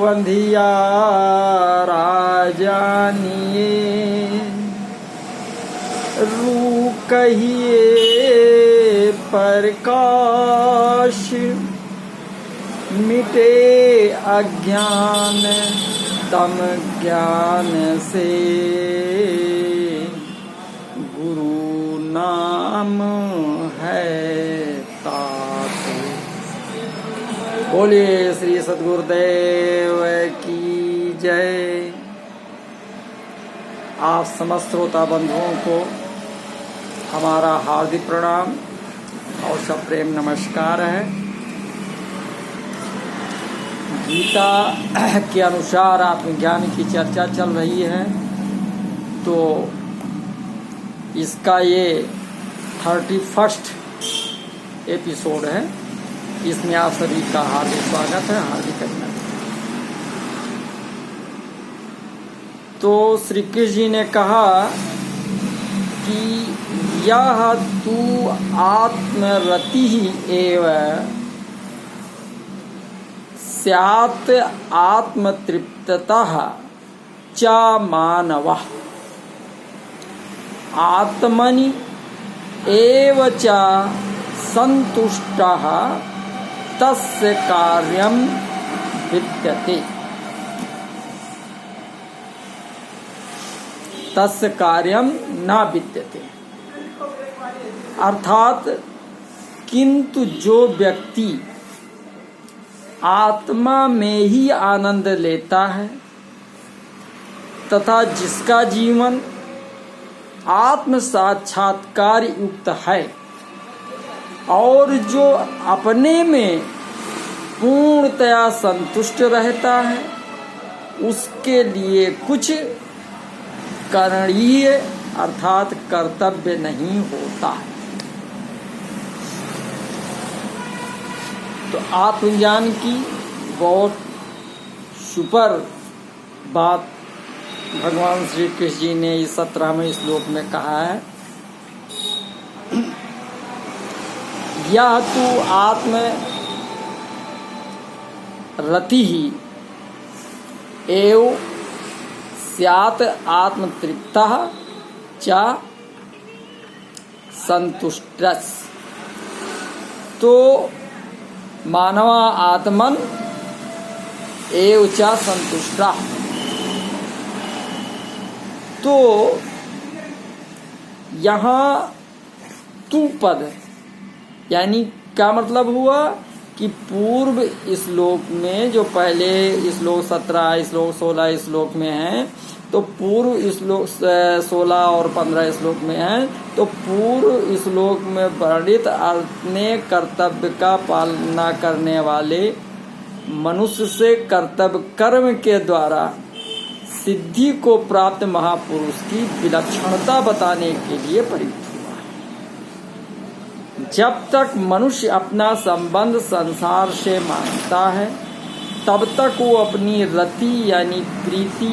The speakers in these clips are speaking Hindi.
बंधिया राजानिए, रू कहिए प्रकाश, मिटे अज्ञान तम ज्ञान से, गुरु नाम है तात। बोलिए श्री सद्गुरुदेव की जय। आप समस्त श्रोता बंधुओं को हमारा हार्दिक प्रणाम और सप्रेम नमस्कार है। गीता के अनुसार आत्मज्ञान की चर्चा चल रही है, तो इसका ये 31वां एपिसोड है। इसमें आप सभी का हार्दिक स्वागत है, हार्दिक अभिनंदन। तो श्री कृष्ण जी ने कहा कि यह तू आत्मरति एव स्यात् आत्मतृप्ततः च मानवः, आत्मनि एव च संतुष्टः तस्य कार्यं विद्यते, तस्य कार्यं न विद्यते। अर्थात किंतु जो व्यक्ति आत्मा में ही आनंद लेता है तथा जिसका जीवन आत्म साक्षात्कार युक्त है और जो अपने में पूर्णतया संतुष्ट रहता है, उसके लिए कुछ करणीय अर्थात कर्तव्य नहीं होता है। तो आत्मज्ञान की बहुत सुपर बात भगवान श्री कृष्ण जी ने इस 17वें श्लोक में कहा है। यह तू आत्म रति ही एव स्यात् आत्मतृप्तः च संतुष्टस्। तो मानवा आत्मन एव च संतुष्टः। तो यहाँ तू पद यानी क्या मतलब हुआ कि पूर्व श्लोक में जो पहले श्लोक 17, श्लोक 16 श्लोक में है, तो पूर्व श्लोक 16 और 15 श्लोक में है, तो पूर्व श्लोक में वर्णित अपने कर्तव्य का पालना करने वाले मनुष्य से कर्तव्य कर्म के द्वारा सिद्धि को प्राप्त महापुरुष की विलक्षणता बताने के लिए प्रयुक्त हुआ है। जब तक मनुष्य अपना संबंध संसार से मानता है, तब तक वो अपनी रति यानी प्रीति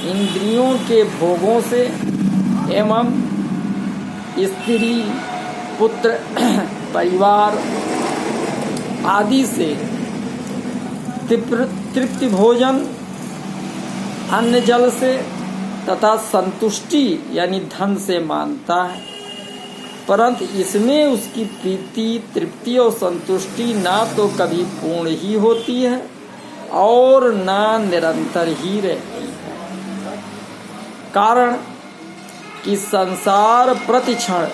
इंद्रियों के भोगों से एवं स्त्री पुत्र परिवार आदि से तृप्ति भोजन अन्न जल से तथा संतुष्टि यानी धन से मानता है, परंतु इसमें उसकी प्रीति तृप्ति और संतुष्टि ना तो कभी पूर्ण ही होती है और ना निरंतर ही रहती है। कारण कि संसार प्रतिक्षण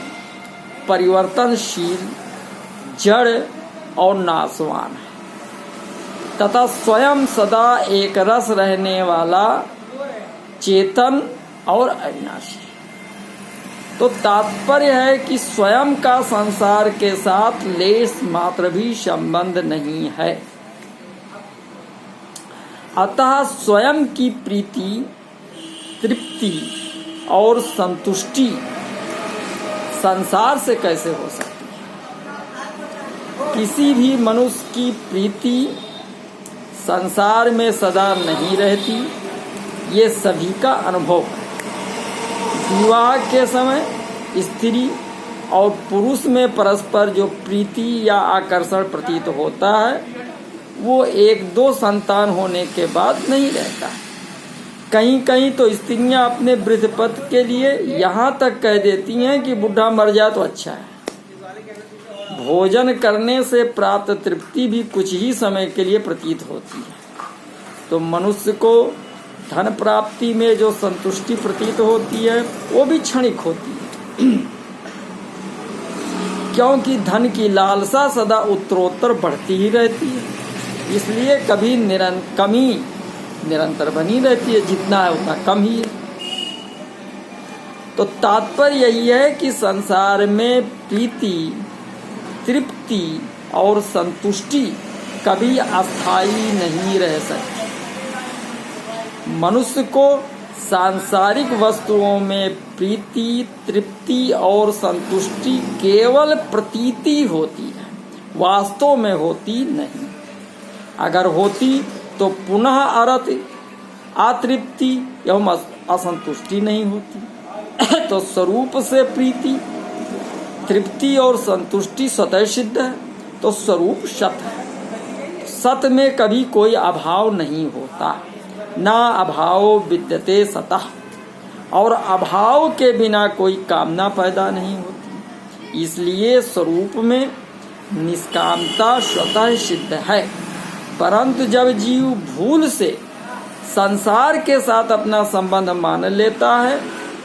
परिवर्तनशील, जड़ और नाशवान है तथा स्वयं सदा एक रस रहने वाला चेतन और अविनाशी। तो तात्पर्य है कि स्वयं का संसार के साथ लेश मात्र भी संबंध नहीं है। अतः स्वयं की प्रीति तृप्ति और संतुष्टि संसार से कैसे हो सकती है। किसी भी मनुष्य की प्रीति संसार में सदा नहीं रहती, ये सभी का अनुभव है। विवाह के समय स्त्री और पुरुष में परस्पर जो प्रीति या आकर्षण प्रतीत होता है, वो 1-2 संतान होने के बाद नहीं रहता। कहीं कहीं तो स्त्रियां अपने वृद्ध पति के लिए यहाँ तक कह देती हैं कि बूढ़ा मर जाए तो अच्छा है। भोजन करने से प्राप्त तृप्ति भी कुछ ही समय के लिए प्रतीत होती है। तो मनुष्य को धन प्राप्ति में जो संतुष्टि प्रतीत होती है वो भी क्षणिक होती है, क्योंकि धन की लालसा सदा उत्तरोत्तर बढ़ती ही रहती है, इसलिए कभी कमी निरंतर बनी रहती है, जितना है उतना कम ही है। तो तात्पर्य यही है कि संसार में प्रीति, तृप्ति और संतुष्टि कभी अस्थायी नहीं रह सकती। मनुष्य को सांसारिक वस्तुओं में प्रीति, तृप्ति और संतुष्टि केवल प्रतीति होती है, वास्तव में होती नहीं। अगर होती तो पुनः अतृप्ति एवं असंतुष्टि नहीं होती। तो स्वरूप से प्रीति, तृप्ति और संतुष्टि स्वतः सिद्ध है, तो स्वरूप सत है। सत में कभी कोई अभाव नहीं होता, ना अभाव विद्यते सतः, और अभाव के बिना कोई कामना पैदा नहीं होती। इसलिए स्वरूप में निष्कामता स्वतः सिद्ध है। परंतु जब जीव भूल से संसार के साथ अपना संबंध मान लेता है,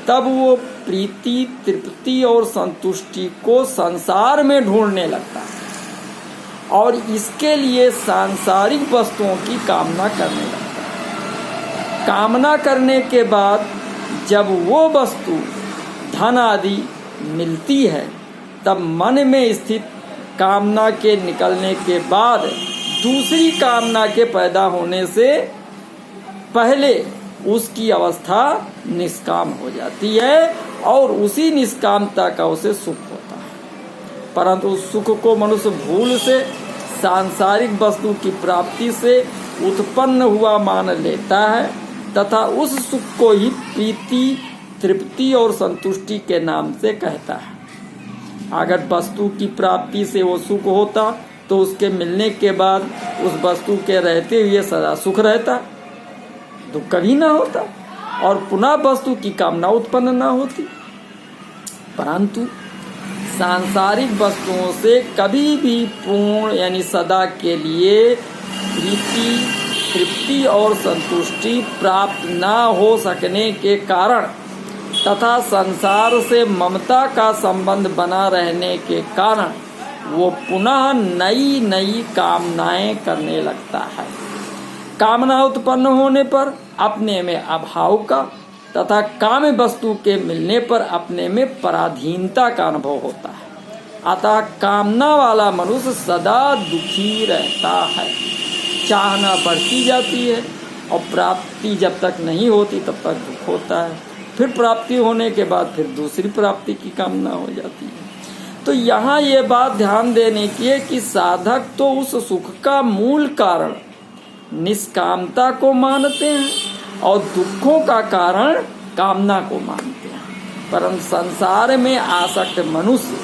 तब वो प्रीति, तृप्ति और संतुष्टि को संसार में ढूंढने लगता है और इसके लिए सांसारिक वस्तुओं की कामना करने लगता है। कामना करने के बाद जब वो वस्तु धन आदि मिलती है, तब मन में स्थित कामना के निकलने के बाद दूसरी कामना के पैदा होने से पहले उसकी अवस्था निष्काम हो जाती है और उसी निष्कामता का उसे सुख होता है। परंतु उस सुख को मनुष्य भूल से सांसारिक वस्तु की प्राप्ति से उत्पन्न हुआ मान लेता है तथा उस सुख को ही प्रीति, तृप्ति और संतुष्टि के नाम से कहता है। अगर वस्तु की प्राप्ति से वो सुख होता तो उसके मिलने के बाद उस वस्तु के रहते हुए सदा सुख रहता, दुख कभी ना होता और पुनः वस्तु की कामना उत्पन्न ना होती। परंतु सांसारिक वस्तुओं से कभी भी पूर्ण यानी सदा के लिए प्रीति, तृप्ति और संतुष्टि प्राप्त ना हो सकने के कारण तथा संसार से ममता का संबंध बना रहने के कारण वो पुनः नई नई कामनाएं करने लगता है। कामना उत्पन्न होने पर अपने में अभाव का तथा काम वस्तु के मिलने पर अपने में पराधीनता का अनुभव होता है। अतः कामना वाला मनुष्य सदा दुखी रहता है, चाहना बढ़ती जाती है और प्राप्ति जब तक नहीं होती तब तक दुख होता है। फिर प्राप्ति होने के बाद फिर दूसरी प्राप्ति की कामना हो जाती है। तो यहाँ ये बात ध्यान देने की है कि साधक तो उस सुख का मूल कारण निष्कामता को मानते हैं और दुखों का कारण कामना को मानते हैं। परंतु संसार में आसक्त मनुष्य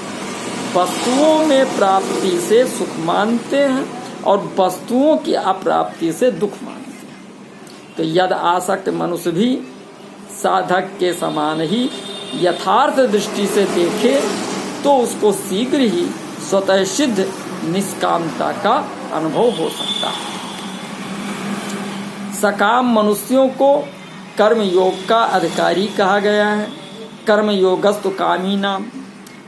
वस्तुओं में प्राप्ति से सुख मानते हैं और वस्तुओं की अप्राप्ति से दुख मानते हैं। तो यदि आसक्त मनुष्य भी साधक के समान ही यथार्थ दृष्टि से देखे तो उसको शीघ्र ही स्वतः सिद्ध निष्कामता का अनुभव हो सकता है। सकाम मनुष्यों को कर्म योग का अधिकारी कहा गया है। कर्म योगस्तु कामी नाम।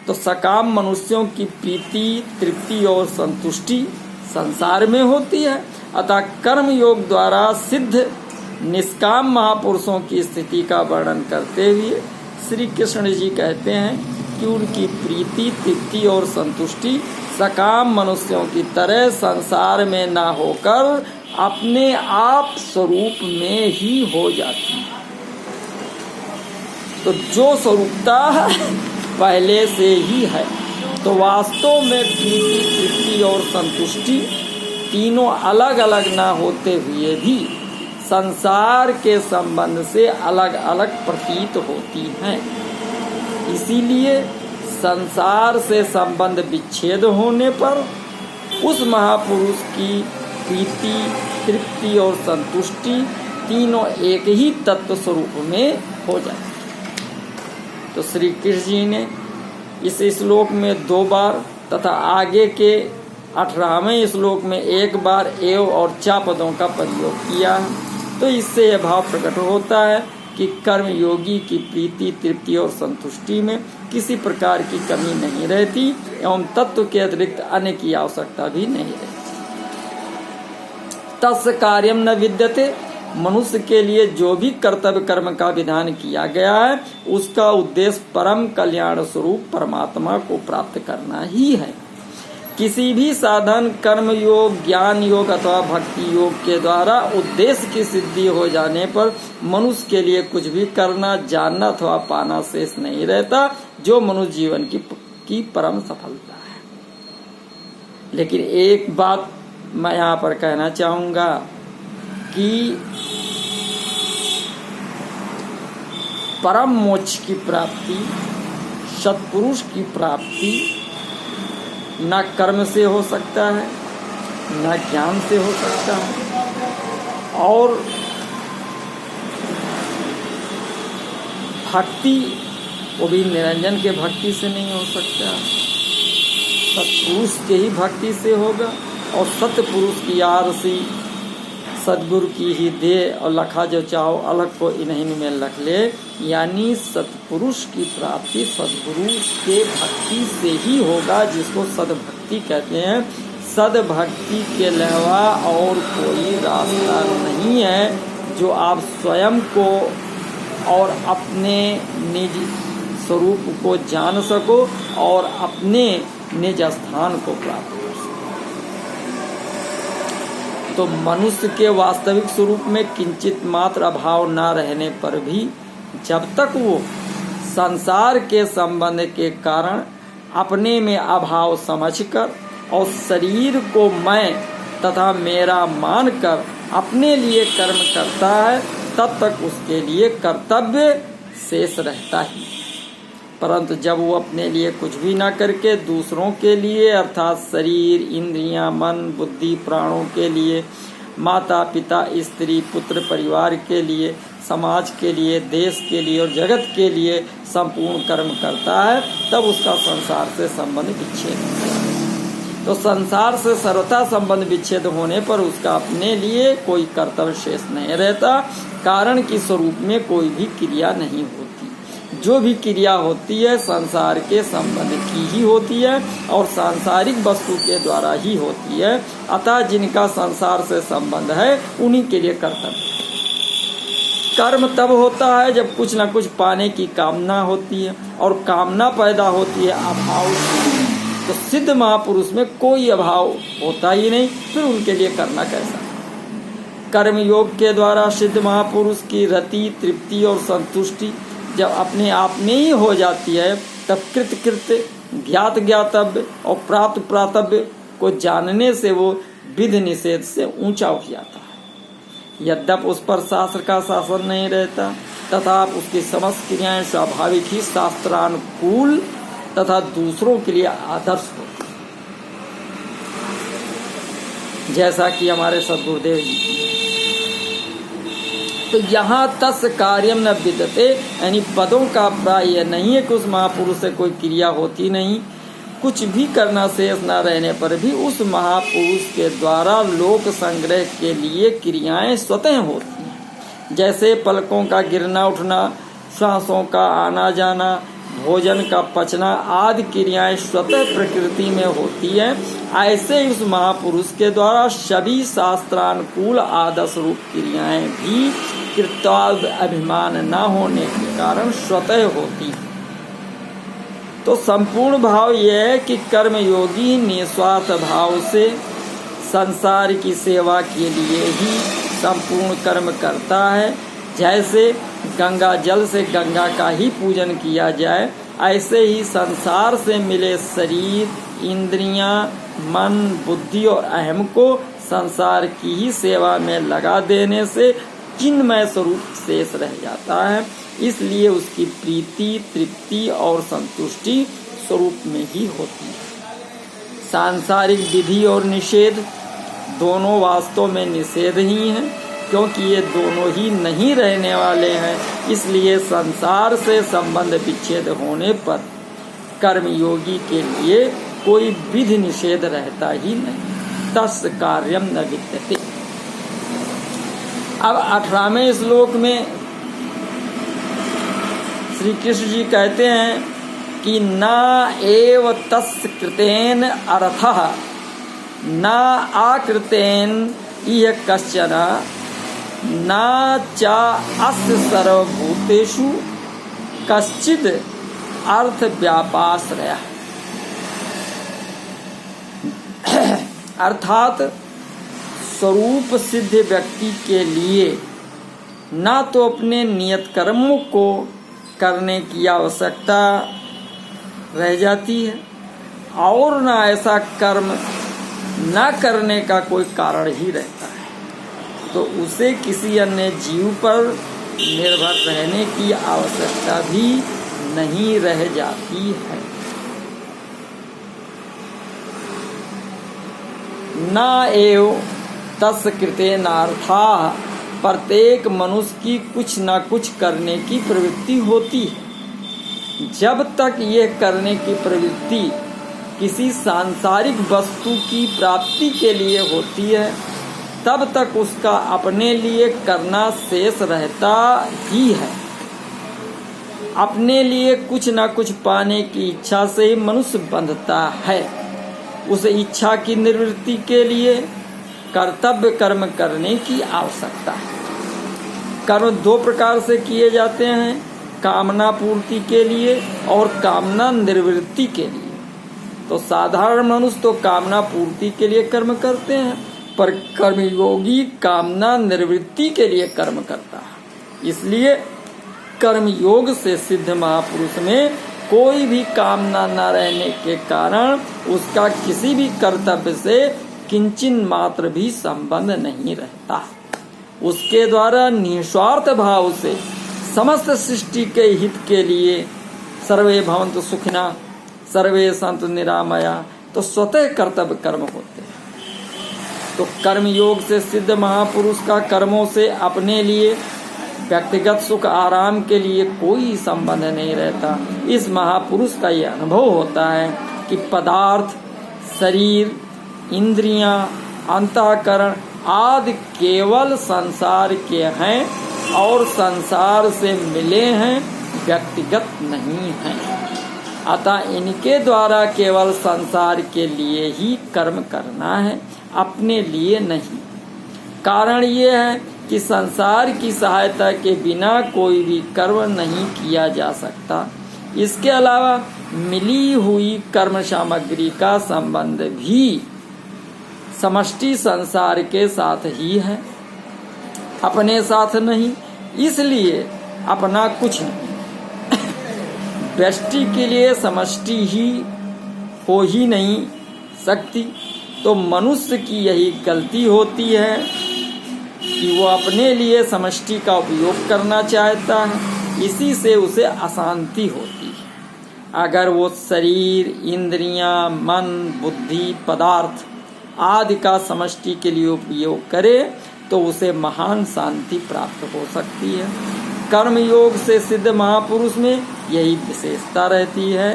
तो सकाम मनुष्यों की प्रीति, तृप्ति और संतुष्टि संसार में होती है। अतः कर्म योग द्वारा सिद्ध निष्काम महापुरुषों की स्थिति का वर्णन करते हुए श्री कृष्ण जी कहते हैं कि उनकी प्रीति, तृप्ति और संतुष्टि सकाम मनुष्यों की तरह संसार में ना होकर अपने आप स्वरूप में ही हो जाती है। तो जो स्वरूपता पहले से ही है, तो वास्तव में प्रीति, तृप्ति और संतुष्टि तीनों अलग अलग ना होते हुए भी संसार के संबंध से अलग अलग प्रतीत होती हैं। इसीलिए संसार से संबंध विच्छेद होने पर उस महापुरुष की प्रीति, तृप्ति और संतुष्टि तीनों एक ही तत्व स्वरूप में हो जाए। तो श्री कृष्ण जी ने इस श्लोक में 2 बार तथा आगे के 18वें श्लोक में 1 बार एव और चा पदों का प्रयोग किया है। तो इससे यह भाव प्रकट होता है कि कर्म योगी की प्रीति, तृप्ति और संतुष्टि में किसी प्रकार की कमी नहीं रहती एवं तत्व के अतिरिक्त अन्य की आवश्यकता भी नहीं रहती। तस्य कार्यम न विद्यते, मनुष्य के लिए जो भी कर्तव्य कर्म का विधान किया गया है उसका उद्देश्य परम कल्याण स्वरूप परमात्मा को प्राप्त करना ही है। किसी भी साधन, कर्म योग, ज्ञान योग अथवा भक्ति योग के द्वारा उद्देश्य की सिद्धि हो जाने पर मनुष्य के लिए कुछ भी करना, जानना अथवा पाना शेष नहीं रहता, जो मनुष्य जीवन की परम सफलता है। लेकिन एक बात मैं यहाँ पर कहना चाहूँगा कि परम मोक्ष की प्राप्ति, सत्पुरुष की प्राप्ति न कर्म से हो सकता है, न ज्ञान से हो सकता है, और भक्ति वो भी निरंजन के भक्ति से नहीं हो सकता, सत्पुरुष के ही भक्ति से होगा। और सत्य पुरुष की आरसी सदगुरु की ही दे और लखा जो चाहो अलग को इन्हीं में लख ले। यानी सत्पुरुष की प्राप्ति सदगुरु के भक्ति से ही होगा, जिसको सदभक्ति कहते हैं। सदभक्ति के अलावा और कोई रास्ता नहीं है जो आप स्वयं को और अपने निज स्वरूप को जान सको और अपने निज स्थान को प्राप्त कर सको। तो मनुष्य के वास्तविक स्वरूप में किंचित मात्र अभाव न रहने पर भी जब तक वो संसार के संबंध के कारण अपने में अभाव समझकर और शरीर को मैं तथा मेरा मानकर अपने लिए कर्म करता है, तब तक उसके लिए कर्तव्य शेष रहता ही। परंतु जब वो अपने लिए कुछ भी ना करके दूसरों के लिए अर्थात शरीर, इंद्रियां, मन, बुद्धि, प्राणों के लिए, माता पिता, स्त्री, पुत्र, परिवार के लिए, समाज के लिए, देश के लिए और जगत के लिए संपूर्ण कर्म करता है, तब उसका संसार से संबंध विच्छेद होता है। तो संसार से सर्वथा संबंध विच्छेद होने पर उसका अपने लिए कोई कर्तव्य शेष नहीं रहता, कारण कि स्वरूप में कोई भी क्रिया नहीं होती। जो भी क्रिया होती है संसार के संबंध की ही होती है और सांसारिक वस्तु के द्वारा ही होती है। अतः जिनका संसार से संबंध है उन्हीं के लिए कर्तव्य। कर्म तब होता है जब कुछ न कुछ पाने की कामना होती है, और कामना पैदा होती है अभाव से। तो सिद्ध महापुरुष में कोई अभाव होता ही नहीं, फिर उनके लिए करना कैसा। कर्म योग के द्वारा सिद्ध महापुरुष की रति, तृप्ति और संतुष्टि जब अपने आप में ही हो जाती है, तब कृत कृत्य, ज्ञात ज्ञातव्य और प्राप्त प्राप्तव्य को जानने से वो विधि निषेध से ऊंचा उठ जाता है। यद्यपि उस पर शास्त्र का शासन नहीं रहता, तथा उसकी समस्त क्रियाएं स्वाभाविक ही शास्त्रानुकूल तथा दूसरों के लिए आदर्श होती है, जैसा कि हमारे सद्गुरुदेव जी। तो यहाँ तस् कार्यम न विद्यते, यानी पदों का प्राय यह नहीं है कि उस महापुरुष से कोई क्रिया होती नहीं। कुछ भी करना शेष न रहने पर भी उस महापुरुष के द्वारा लोक संग्रह के लिए क्रियाएं स्वतः होती हैं। जैसे पलकों का गिरना उठना, सांसों का आना जाना, भोजन का पचना आदि क्रियाएं स्वतः प्रकृति में होती है, ऐसे ही उस महापुरुष के द्वारा सभी शास्त्रानुकूल आदर्श रूप क्रियाएं भी कृत्यादि अभिमान न होने के कारण स्वतः होती है। तो संपूर्ण भाव यह है कि कर्म योगी निस्वार्थ भाव से संसार की सेवा के लिए ही संपूर्ण कर्म करता है। जैसे गंगा जल से गंगा का ही पूजन किया जाए, ऐसे ही संसार से मिले शरीर, इंद्रियां, मन, बुद्धि और अहम को संसार की ही सेवा में लगा देने से चिन्मय स्वरूप शेष रह जाता है। इसलिए उसकी प्रीति, तृप्ति और संतुष्टि स्वरूप में ही होती है। सांसारिक विधि और निषेध दोनों वास्तव में निषेध ही हैं, क्योंकि ये दोनों ही नहीं रहने वाले हैं। इसलिए संसार से संबंध विच्छेद होने पर कर्मयोगी के लिए कोई विधि निषेध रहता ही नहीं। तस् कार्यम न विद्यते। अब 18वें श्लोक में श्री कृष्ण जी कहते हैं कि न एव तस् कृतेन अर्थः न आकृतेन इह कश्चन न च अस्य सर्वभूतेषु कश्चिद अर्थ व्यापाश्रय। अर्थात स्वरूप सिद्ध व्यक्ति के लिए ना तो अपने नियत कर्मों को करने की आवश्यकता रह जाती है और ना ऐसा कर्म न करने का कोई कारण ही रहता है, तो उसे किसी अन्य जीव पर निर्भर रहने की आवश्यकता भी नहीं रह जाती है। न एव तस् कृतेनार्थाः, प्रत्येक मनुष्य की कुछ न कुछ करने की प्रवृत्ति होती है। जब तक यह करने की प्रवृत्ति किसी सांसारिक वस्तु की प्राप्ति के लिए होती है, तब तक उसका अपने लिए करना शेष रहता ही है। अपने लिए कुछ न कुछ पाने की इच्छा से मनुष्य बंधता है। उस इच्छा की निवृत्ति के लिए कर्तव्य कर्म करने की आवश्यकता है। कर्म दो प्रकार से किए जाते हैं, कामना पूर्ति के लिए और कामना निवृत्ति के लिए। तो साधारण मनुष्य तो कामना पूर्ति के लिए कर्म करते हैं, पर कर्मयोगी कामना निवृत्ति के लिए कर्म करता है। इसलिए कर्मयोग से सिद्ध महापुरुष में कोई भी कामना न रहने के कारण उसका किसी भी कर्तव्य से किंचिन मात्र भी संबंध नहीं रहता। उसके द्वारा निस्वार्थ भाव से समस्त सृष्टि के हित के लिए सर्वे भवन्तु सुखिनः सर्वे सन्तु निरामया तो स्वतः कर्तव्य कर्म होते हैं। तो कर्मयोग से सिद्ध महापुरुष का कर्मों से अपने लिए व्यक्तिगत सुख आराम के लिए कोई संबंध नहीं रहता। इस महापुरुष का यह अनुभव होता है कि पदार्थ, शरीर, इंद्रियां, अंतःकरण आदि केवल संसार के हैं और संसार से मिले हैं, व्यक्तिगत नहीं हैं। अतः इनके द्वारा केवल संसार के लिए ही कर्म करना है, अपने लिए नहीं। कारण ये है कि संसार की सहायता के बिना कोई भी कर्म नहीं किया जा सकता। इसके अलावा मिली हुई कर्म सामग्री का संबंध भी समष्टि संसार के साथ ही है, अपने साथ नहीं। इसलिए अपना कुछ नहीं, व्यष्टि के लिए समष्टि ही हो ही नहीं सकती। तो मनुष्य की यही गलती होती है कि वो अपने लिए समष्टि का उपयोग करना चाहता है, इसी से उसे अशांति होती है। अगर वो शरीर, इंद्रियां, मन, बुद्धि, पदार्थ आदि का समष्टि के लिए उपयोग करे तो उसे महान शांति प्राप्त हो सकती है। कर्मयोग से सिद्ध महापुरुष में यही विशेषता रहती है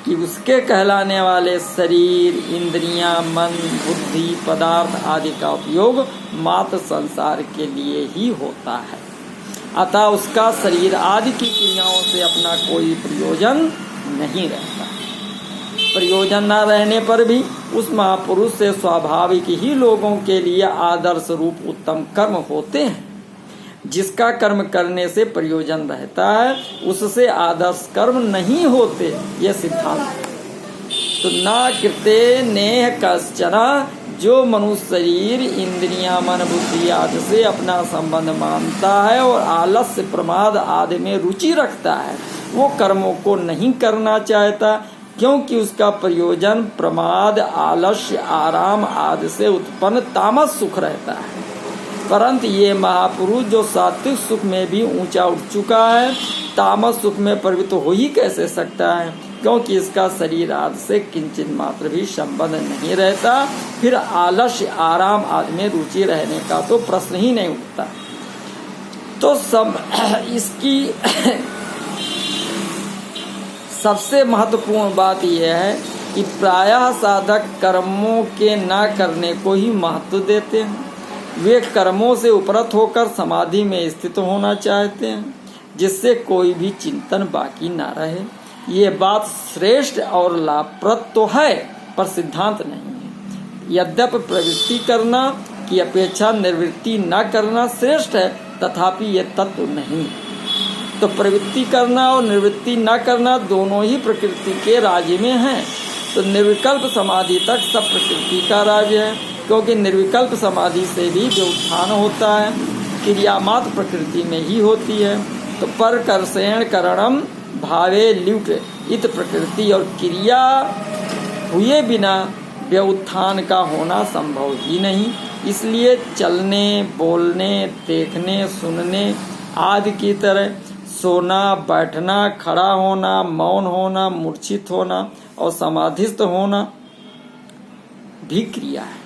कि उसके कहलाने वाले शरीर, इंद्रियां, मन, बुद्धि, पदार्थ आदि का उपयोग मात्र संसार के लिए ही होता है। अतः उसका शरीर आदि की क्रियाओं से अपना कोई प्रयोजन नहीं रहता। प्रयोजन न रहने पर भी उस महापुरुष से स्वाभाविक ही लोगों के लिए आदर्श रूप उत्तम कर्म होते हैं। जिसका कर्म करने से प्रयोजन रहता है उससे आदर्श कर्म नहीं होते, यह सिद्धांत है। तो ना कृते नेह कश्चन, जो मनुष्य शरीर, इंद्रियां, मन, बुद्धि आदि से अपना संबंध मानता है और आलस्य, प्रमाद आदि में रुचि रखता है, वो कर्मों को नहीं करना चाहता, क्योंकि उसका प्रयोजन प्रमाद, आलस्य, आराम आदि से उत्पन्न तामस सुख रहता है। परंतु ये महापुरुष जो सात्विक सुख में भी ऊंचा उठ चुका है, तामस सुख में प्रवृत्त हो ही कैसे सकता है, क्योंकि इसका शरीर आदि से किंचित मात्र भी संबंध नहीं रहता। फिर आलस्य आराम आदि में रुचि रहने का तो प्रश्न ही नहीं उठता। तो इसकी सबसे महत्वपूर्ण बात यह है कि प्रायः साधक कर्मों के न करने को ही महत्व देते हैं। वे कर्मों से उपरत होकर समाधि में स्थित होना चाहते हैं, जिससे कोई भी चिंतन बाकी ना रहे। ये बात श्रेष्ठ और लाभप्रद तो है, पर सिद्धांत नहीं है। यद्यपि प्रवृत्ति करना की अपेक्षा निवृत्ति न करना श्रेष्ठ है, तथापि ये तत्व नहीं। तो प्रवृत्ति करना और निवृत्ति न करना दोनों ही प्रकृति के राज्य में हैं। तो निर्विकल्प समाधि तक सब प्रकृति का राज्य है, क्योंकि निर्विकल्प समाधि से भी व्युत्थान होता है, क्रिया मात्र प्रकृति में ही होती है। तो पर कर्षेण करणम भावे ल्युट इत प्रकृति, और क्रिया हुए बिना व्युत्थान का होना संभव ही नहीं। इसलिए चलने, बोलने, देखने, सुनने आदि की तरह सोना, बैठना, खड़ा होना, मौन होना, मूर्छित होना और समाधिस्थ होना भी क्रिया है।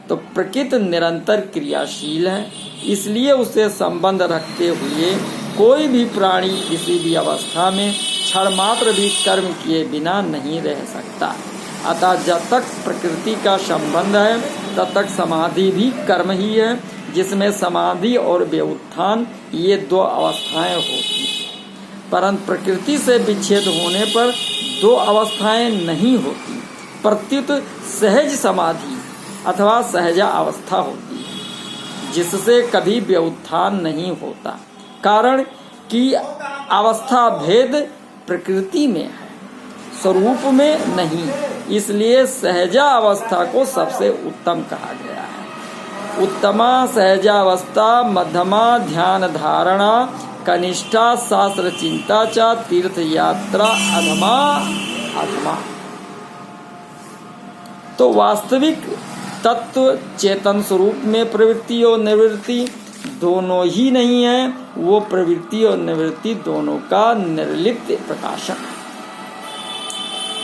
तो प्रकृति निरंतर क्रियाशील है, इसलिए उसे संबंध रखते हुए कोई भी प्राणी किसी भी अवस्था में क्षण मात्र भी कर्म किए बिना नहीं रह सकता। अतः जब तक प्रकृति का संबंध है तब तक समाधि भी कर्म ही है, जिसमें समाधि और व्युत्थान ये दो अवस्थाएं होती हैं। परंतु प्रकृति से विच्छेद होने पर दो अवस्थाएं नहीं होती, प्रत्युत सहज समाधि अथवा सहजा अवस्था होती है, जिससे कभी व्युत्थान नहीं होता। कारण कि अवस्था भेद प्रकृति में है, स्वरूप में नहीं। इसलिए सहजा अवस्था को सबसे उत्तम कहा गया है। उत्तमा सहजावस्था, मध्यमा ध्यान धारणा, कनिष्ठा शास्त्र चिंता च तीर्थ यात्रा अधमा अधमा। तो वास्तविक तत्व चेतन स्वरूप में प्रवृत्ति और निवृत्ति दोनों ही नहीं है, वो प्रवृत्ति और निवृत्ति दोनों का निर्लिप्त प्रकाशन है।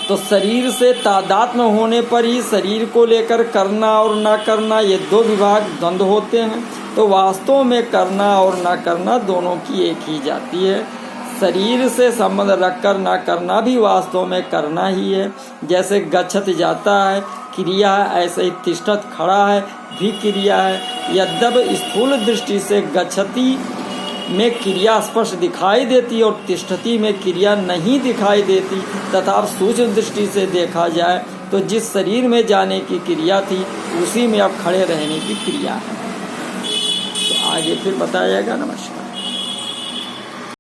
तो शरीर से तादात्म्य होने पर ही शरीर को लेकर करना और ना करना ये दो विभाग द्वंद्व होते हैं। तो वास्तव में करना और ना करना दोनों की एक ही जाति है। शरीर से संबंध रखकर ना करना भी वास्तव में करना ही है। जैसे गच्छत जाता है क्रिया है, ऐसे ही तिष्ठत खड़ा है भी क्रिया है। यद्यपि स्थूल दृष्टि से गच्छति में क्रिया स्पष्ट दिखाई देती और तिष्ठति में क्रिया नहीं दिखाई देती, तथा सूक्ष्म दृष्टि से देखा जाए तो जिस शरीर में जाने की क्रिया थी उसी में अब खड़े रहने की क्रिया है। तो आगे फिर बताया जाएगा। नमस्कार।